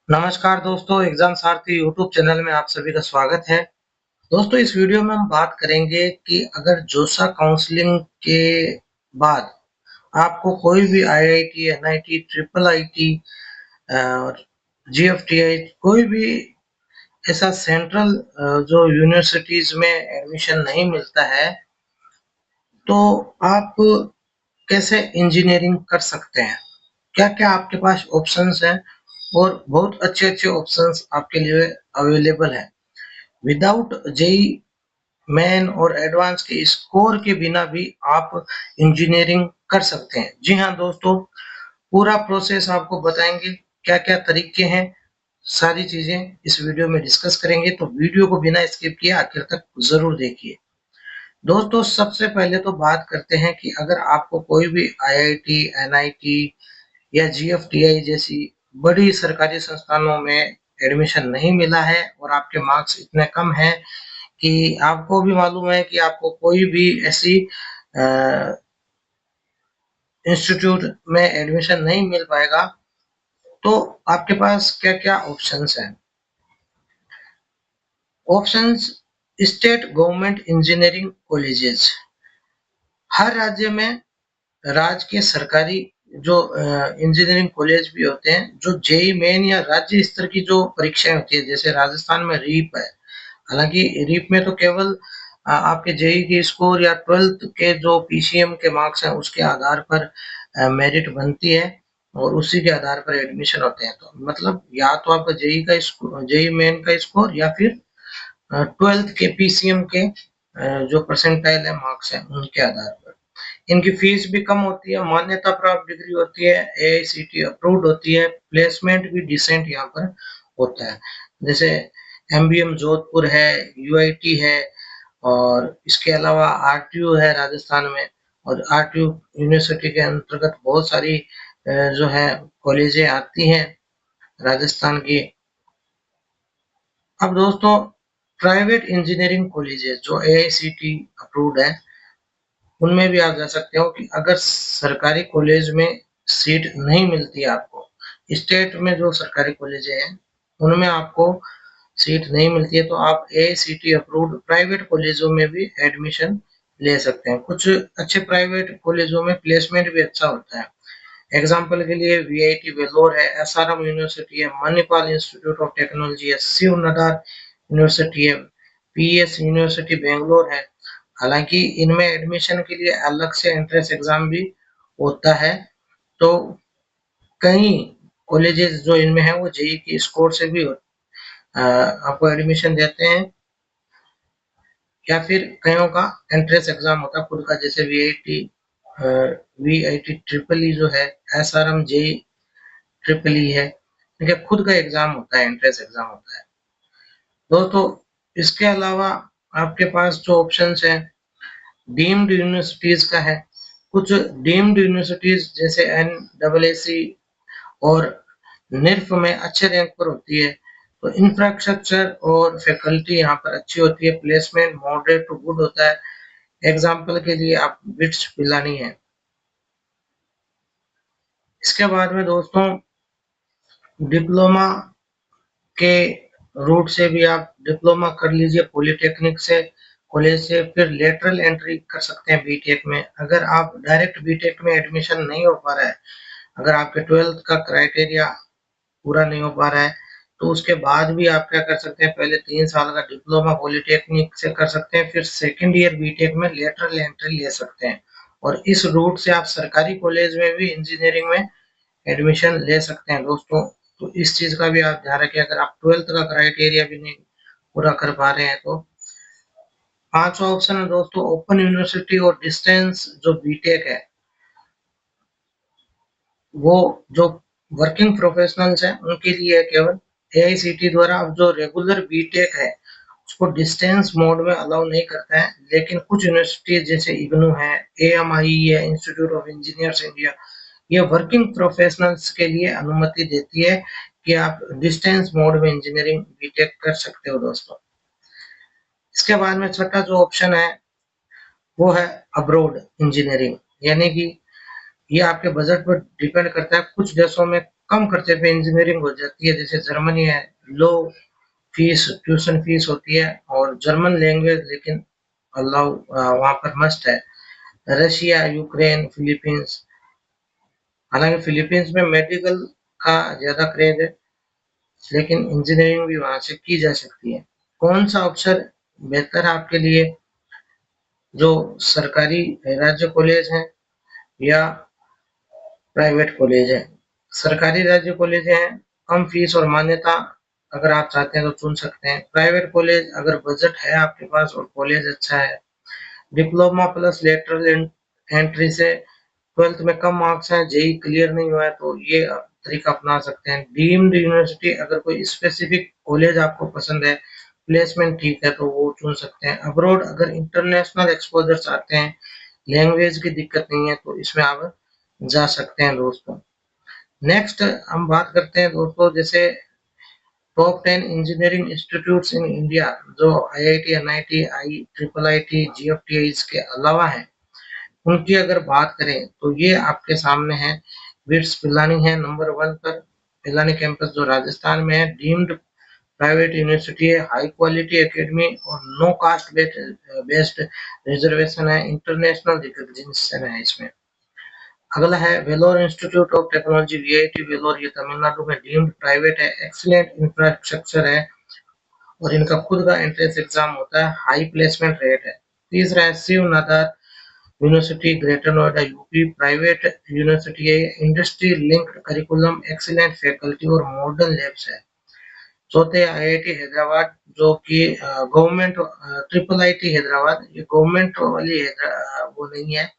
नमस्कार दोस्तों, एग्जाम सारथी YouTube channel में आप सभी का स्वागत है। दोस्तों, इस वीडियो में हम बात करेंगे कि अगर जोसा काउंसलिंग के बाद आपको कोई भी आईआईटी, एनआईटी, ट्रिपल आईटी और जीएफटीआई कोई भी ऐसा सेंट्रल जो यूनिवर्सिटीज में एडमिशन नहीं मिलता है, तो आप कैसे इंजीनियरिंग कर सकते हैं? क्या-क्या आपके पास ऑप्शंस हैं और बहुत अच्छे-अच्छे ऑप्शंस आपके लिए अवेलेबल हैं। विदाउट जेईई मेन और एडवांस के स्कोर के बिना भी आप इंजीनियरिंग कर सकते हैं। जी हाँ दोस्तों, पूरा प्रोसेस आपको बताएंगे, क्या-क्या तरीके हैं, सारी चीजें इस वीडियो में डिस्कस करेंगे, तो वीडियो को बिना स्किप किए आखिर तक जरूर देखिए। दोस्तों, सबसे पहले तो बात करते हैं कि अगर आपको कोई भी आईआईटी, एनआईटी या जीएफटीआई जैसी बड़ी सरकारी संस्थानों में एडमिशन नहीं मिला है और आपके मार्क्स इतने कम हैं कि आपको भी मालूम है कि आपको कोई भी ऐसी इंस्टीट्यूट में एडमिशन नहीं मिल पाएगा, तो आपके पास क्या-क्या ऑप्शंस हैं? Options: state government engineering colleges. हर राज्य में राज्य के सरकारी जो इंजीनियरिंग कॉलेज भी होते हैं, जो जेईई मेन या राज्य स्तर की जो परीक्षाएं होती है, जैसे राजस्थान में रीप है। हालांकि रीप में तो केवल आपके जेईई की स्कोर या 12th के जो पीसीएम के मार्क्स हैं उसके आधार पर मेरिट बनती है और उसी के आधार पर एडमिशन होते हैं। तो मतलब या तो आपका जेईई का जेईई मेन का स्कोर या फिर 12th के पीसीएम के जो परसेंटाइल है मार्क्स हैं उनके आधार पर। इनकी फीस भी कम होती है, मान्यता प्राप्त डिग्री होती है, एआईसीटी अप्रूव्ड होती है, प्लेसमेंट भी डिसेंट यहाँ पर होता है। जैसे एमबीएम जोधपुर है, यूआईटी है और इसके अलावा आरटीयू है राजस्थान में, और आरटीयू यूनिवर्सिटी के अंतर्गत बहुत सारी जो है कॉलेजें आती हैं राजस्थान की। अब दोस्तों, प्राइवेट इंजीनियरिंग कॉलेजेस जो एआईसीटी अप्रूव्ड है, उनमें भी आप जा सकते हो कि अगर सरकारी कॉलेज में सीट नहीं मिलती है आपको, स्टेट में जो सरकारी कॉलेज हैं उनमें आपको सीट नहीं मिलती है, तो आप एआईसीटी अप्रूव्ड प्राइवेट कॉलेजों में भी एडमिशन ले सकते हैं। कुछ अच्छे प्राइवेट कॉलेजों में प्लेसमेंट भी अच्छा होता है। एग्जाम्पल के लिए वीआईटी वेलोर है, एसआरएम यूनिवर्सिटी है, मणिपाल इंस्टीट्यूट ऑफ टेक्नोलॉजी है, शिव नादार यूनिवर्सिटी है, पीएस यूनिवर्सिटी बेंगलोर है। हालांकि इनमें एडमिशन के लिए अलग से एंट्रेंस एग्जाम भी होता है, तो कई कॉलेजेस जो इनमें है वो जेईई की स्कोर से भी आपको एडमिशन देते हैं, या फिर कईयों का एंट्रेंस एग्जाम होता है खुद का, जैसे वीआईटी वीआईटी ट्रिपल ई जो है, एसआरएम जेईई ट्रिपल ई है, इनका खुद का एग्जाम होता है, एंट्रेंस एग्जाम होता है। दोस्तों, इसके अलावा आपके पास जो ऑप्शंस हैं डीम्ड यूनिवर्सिटीज का है। कुछ डीम्ड यूनिवर्सिटीज जैसे एनएएसी और निफ्ट में अच्छे रैंक पर होती है, तो इंफ्रास्ट्रक्चर और फैकल्टी यहाँ पर अच्छी होती है, प्लेसमेंट मॉडरेट टू गुड होता है। एग्जाम्पल के लिए आप बिट्स पिलानी है। इसके बाद में दोस्तों, डिप्लोमा के रूट से भी आप डिप्लोमा कर लीजिए पॉलिटेक्निक से, कॉलेज से, फिर लेटरल एंट्री कर सकते हैं बीटेक में। अगर आप डायरेक्ट बीटेक में एडमिशन नहीं हो पा रहा है, अगर आपके 12th का क्राइटेरिया पूरा नहीं हो पा रहा है, तो उसके बाद भी आप क्या कर सकते हैं, पहले 3 साल का डिप्लोमा पॉलिटेक्निक से कर सकते हैं, फिर सेकेंड ईयर बीटेक में लेटरल एंट्री ले सकते हैं, और इस रूट से आप सरकारी कॉलेज में भी इंजीनियरिंग में एडमिशन ले सकते हैं दोस्तों। तो इस चीज का भी आप ध्यान रखें, अगर आप 12th का क्राइटेरिया भी नहीं पूरा कर पा रहे हैं तो। पांचवा ऑप्शन है दोस्तों ओपन यूनिवर्सिटी और डिस्टेंस जो बीटेक है, वो जो वर्किंग प्रोफेशनल्स हैं उनके लिए केवल एआईसीटी द्वारा। अब जो रेगुलर बीटेक है उसको डिस्टेंस मोड में अलाउ नहीं करता है, लेकिन कुछ यूनिवर्सिटीज जैसे इग्नू है, एएमआई है, इंस्टीट्यूट ऑफ इंजीनियर्स इंडिया, ये वर्किंग प्रोफेशनल्स के लिए अनुमति देती है कि आप डिस्टेंस मोड में इंजीनियरिंग बीटेक कर सकते हो दोस्तों। इसके बाद में छठा जो ऑप्शन है वो है अब्रोड इंजीनियरिंग, यानी कि ये आपके बजट पर डिपेंड करता है। कुछ देशों में कम खर्चे पे इंजीनियरिंग हो जाती है, जैसे जर्मनी है, लो फीस ट्यूशन फीस होती है और जर्मन लैंग्वेज लेकिन अलाउ वहाँ पर मस्ट है। रशिया, यूक्रेन, फिलीपींस, हालांकि फिलीपींस में मेडिकल का ज्यादा क्रेज है, लेकिन इंजीनियरिंग भी वहां से की जा सकती है। कौन सा अवसर बेहतर है आपके लिए, जो सरकारी राज्य कॉलेज हैं या प्राइवेट कॉलेज है? सरकारी राज्य कॉलेज हैं, कम फीस और मान्यता अगर आप चाहते हैं तो चुन सकते हैं। प्राइवेट कॉलेज अगर बजट है आपके पास और कॉलेज अच्छा है, डिप्लोमा प्लस लेटरल एंट्री से 12th में कम मार्क्स हैं, जेई क्लियर नहीं हुआ है तो ये तरीका अपना सकते हैं। डीम्ड यूनिवर्सिटी, अगर कोई स्पेसिफिक कॉलेज आपको पसंद है, प्लेसमेंट ठीक है तो वो चुन सकते हैं। अब्रॉड अगर इंटरनेशनल एक्सपोजर चाहते हैं, लैंग्वेज की दिक्कत नहीं है तो इसमें आप जा सकते हैं दोस्तों। नेक्स्ट हम बात करते हैं दोस्तों, जैसे top 10 engineering institutes in India, जो IIT, NIT, triple IIT, GFTI इसके अलावा है, उनकी अगर बात करें तो ये आपके सामने है। बिट्स पिलानी है नंबर 1 पर, पिलानी कैंपस जो राजस्थान में है, डीम्ड प्राइवेट यूनिवर्सिटी है, हाई क्वालिटी एकेडमी और नो कास्ट बेस्ड रिजर्वेशन है, इंटरनेशनल रिकॉग्निशन है इसमें। अगला है Vellore institute of technology, VIT Vellore, ये तमिलनाडु में डीम्ड प्राइवेट है, एक्सीलेंट इंफ्रास्ट्रक्चर है और इनका खुद का एंट्रेंस एग्जाम होता है, हाई प्लेसमेंट रेट है। तीसरा है Shiv Nadar university, Greater Noida, UP, private university है, industry linked curriculum, excellent faculty और मॉडर्न लैब्स है। चौथे आईआईटी हैदराबाद, जो कि गवर्नमेंट, ट्रिपल आईटी हैदराबाद, ये गवर्नमेंट वाली वो नहीं है,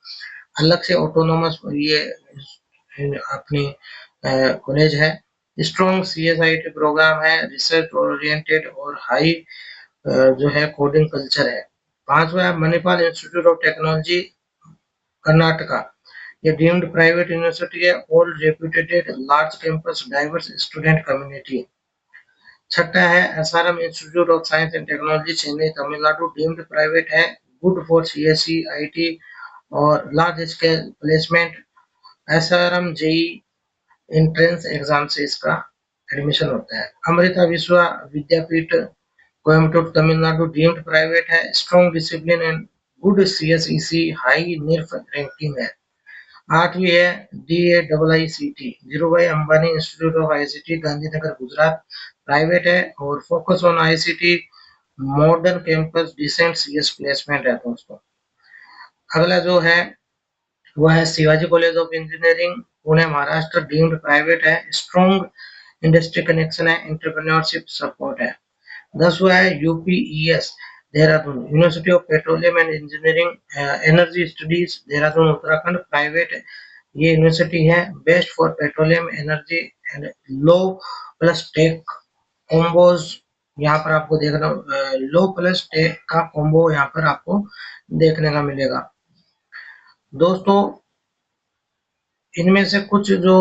अलग से ऑटोनोमस ये अपनी कॉलेज है। स्ट्रॉन्ग सीएसआईटी प्रोग्राम है, रिसर्च ओरिएंटेड और हाई जो है कोडिंग कल्चर है। पांचवा Manipal institute of technology, Karnataka, ये डीम्ड प्राइवेट यूनिवर्सिटी है, old reputed, large campus, diverse student community. छठा है SRM institute of science and technology, Chennai, Tamil Nadu, deemed private है, गुड फॉर सीएससी, आईटी और large scale placement. SRM JEE entrance exam से इसका admission होता है। अमृता विश्व विद्यापीठ, कोयम्बटूर, तमिलनाडु, डीम्ड प्राइवेट है, स्ट्रॉन्ग डिसिप्लिन एंड गुड सीएसईसी, हाई निर्फ रैंकिंग है। आठवीं है DAIICT, Dhirubhai Ambani institute of ICT, Gandhinagar, Gujarat, private है और focus on ICT, modern campus, decent CS placement है दोस्तों। अगला जो है वो है Shivaji college of engineering, Pune, Maharashtra, deemed private है, स्ट्रॉन्ग इंडस्ट्री कनेक्शन है, एंटरप्रेन्योरशिप सपोर्ट है। 10वां है UPES Dehradun, university of petroleum and engineering, energy studies Dehradun, Uttarakhand, private ये यूनिवर्सिटी है, best for petroleum energy and law plus tech combos. यहाँ पर आपको देखना लो प्लस टेक का कॉम्बो यहाँ पर आपको देखने का मिलेगा दोस्तों। इनमें से कुछ जो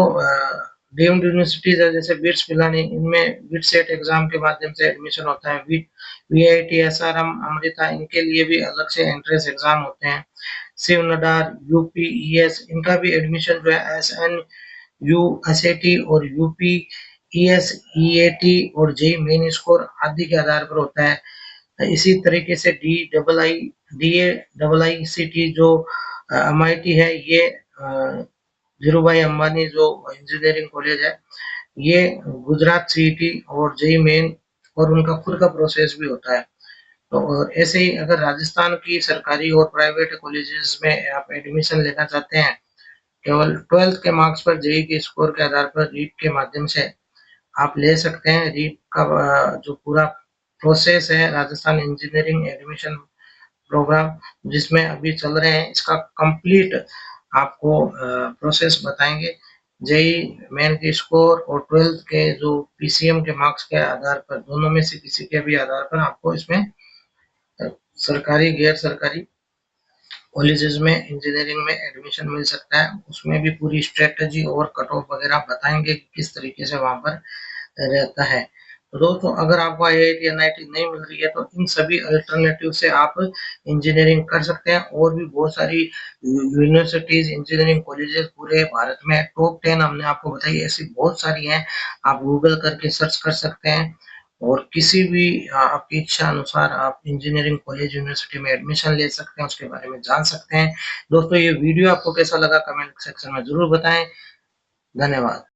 डीम्ड यूनिवर्सिटीज है, जैसे बिट्स पिलानी, इनमें बिट सेट एग्जाम के माध्यम से एडमिशन होता है। वीआईटी, एसआरएम, अमृता, इनके लिए भी अलग से एंट्रेंस एग्जाम होते हैं। शिव नडार, यूपीईएस, इनका भी एडमिशन जो है एसएन यू एसएटी और यूपीईएस ईएटी और जेई मेन स्कोर आदि के आधार पर होता है। इसी तरीके से DAIICT जो एमआईटी है, ये धीरूभाई अंबानी जो इंजीनियरिंग कॉलेज है, ये गुजरात सीईटी और जेई मेन और उनका खुद का प्रोसेस भी होता है। तो ऐसे ही अगर राजस्थान की सरकारी और प्राइवेट कॉलेजेस में आप एडमिशन लेना चाहते हैं, केवल 12th के मार्क्स पर, जेई के स्कोर के आधार पर, रीट के माध्यम से आप ले सकते हैं। रीट का जो पूरा प्रोसेस है, राजस्थान इंजीनियरिंग एडमिशन प्रोग्राम जिसमें अभी चल रहे हैं, इसका कंप्लीट आपको प्रोसेस बताएंगे। जेई मेन के स्कोर और 12th के जो पीसीएम के मार्क्स के आधार पर, दोनों में से किसी के भी आधार पर आपको इसमें सरकारी गैर सरकारी कॉलेजेस में इंजीनियरिंग में एडमिशन मिल सकता है। उसमें भी पूरी स्ट्रेटजी और कट ऑफ वगैरह बताएंगे कि किस तरीके से वहां पर रहता है। तो दोस्तों अगर आपको आईआईटी, एनआईटी नहीं मिल रही है तो इन सभी अल्टरनेटिव से आप इंजीनियरिंग कर सकते हैं और भी बहुत सारी यूनिवर्सिटीज़, इंजीनियरिंग कॉलेजेस पूरे भारत में टॉप 10 हमने आपको बताई ऐसी बहुत सारी हैं। आप गूगल करके सर्च कर सकते हैं और किसी भी आपकी इच्छा अनुसार आप इंजीनियरिंग कॉलेज, यूनिवर्सिटी में एडमिशन ले सकते हैं, उसके बारे में जान सकते हैं। दोस्तों ये वीडियो आपको कैसा लगा कमेंट सेक्शन में ज़रूर बताएँ। धन्यवाद।